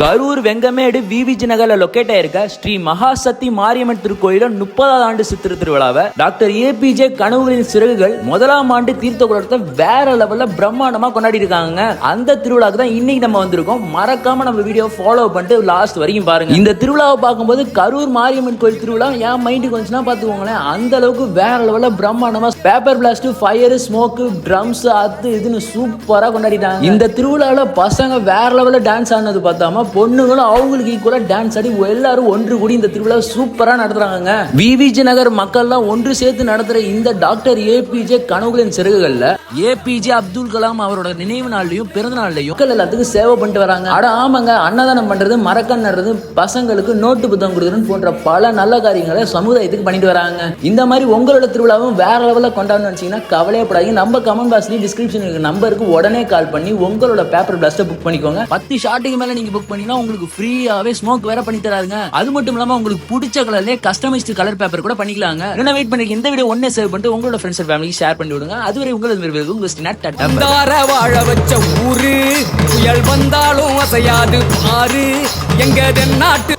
கரூர் வெங்கமேடு விவிஜி நகர்ல லொக்கேட் ஆயிருக்க ஸ்ரீ மகாசக்தி மாரியம்மன் திருக்கோயில 30வது ஆண்டு சித்திரை திருவிழாவை டாக்டர் ஏபிஜே கனவுகளின் சிறகுகள் முதலாம் ஆண்டு தீர்த்த குளத்தை வேற லெவல்ல பிரம்மாண்டமா கொண்டாடி இருக்காங்க. அந்த திருவிழாக்கு தான் இன்னைக்கு நம்ம வந்திருக்கோம். மறக்காம நம்ம வீடியோ ஃபாலோ பண்ணிட்டு லாஸ்ட் வரைக்கும் பாருங்க. இந்த திருவிழாவை பார்க்கும்போது கரூர் மாரியம்மன் கோயில் திருவிழா என் மைண்டுக்கு வந்துச்சுன்னா பாத்துக்கோங்களேன், அந்த அளவுக்கு வேற லெவல்ல பிரம்மாண்டமா paper blast, fire, smoke, drums, அது இதுன்னு சூப்பரா கொண்டாடிட்டாங்க. இந்த திருவிழாவில் பசங்க வேற லெவல்ல டான்ஸ் ஆனது பார்த்தாம பொண்ணுங்களும் அவங்களுக்கு ஈக்குவலா டான்ஸ் ஆடி எல்லாரும் ஒன்று கூடி இந்த திருவிழா சூப்பரா நடத்துறாங்க. விவிஜி நகர் மக்கள்லாம் ஒன்று சேர்த்து நடத்துற இந்த டாக்டர் ஏபிஜே கனவுகளின் சிறகுகள்ல ஏபிஜே அப்துல் கலாம் அவரோட நினைவு நாள்லயும் பிறந்த நாள்லயும் மக்கள் எல்லாத்துக்கும் சேவை பண்ணிட்டு வராங்க. அட ஆமாங்க, அன்னதானம் பண்றது, மரக்கன் நடுறது, பசங்களுக்கு நோட்டு புத்தகம் கொடுக்கறது போன்ற பல நல்ல காரியங்களை சமுதாயத்துக்கு பண்ணிட்டு வராங்க. இந்த மாதிரி உங்களோட திருவிழாவும் வேற லெவல்ல கொண்டாடணும்னு நினைச்சீங்கன்னா கவலையப்படாதீங்க. நம்ம கமெண்ட் பாக்ஸ்லயும் டிஸ்கிரிப்ஷன் நம்பருக்கு உடனே கால் பண்ணி உங்களோட பேப்பர் பிளாஸ்ட புக் பண்ணிக்கோங்க. 10 ஷாட்டுக்கு மேல நீங்க புக் பண்ணீங்கன்னா உங்களுக்கு ஃப்ரீயாவே ஸ்மோக் வேற பண்ணி தராங்க. அது மட்டும் இல்லாம உங்களுக்கு பிடிச்ச கலர்லயே கஸ்டமைஸ்டு கலர் பேப்பர் கூட பண்ணிக்கலாங்க. என்ன வெயிட் பண்ணிருக்கீங்க? இந்த வீடியோ ஒண்ணே சேவ் பண்ணிட்டு உங்களோட ஃப்ரெண்ட்ஸ் அண்ட் ஃபேமிலிக்கு ஷேர் பண்ணி விடுங்க. அதுவரை உங்களை வாழ வச்ச ஊரு புயல் வந்தாலும் அசையாது பாரு எங்க நாட்டு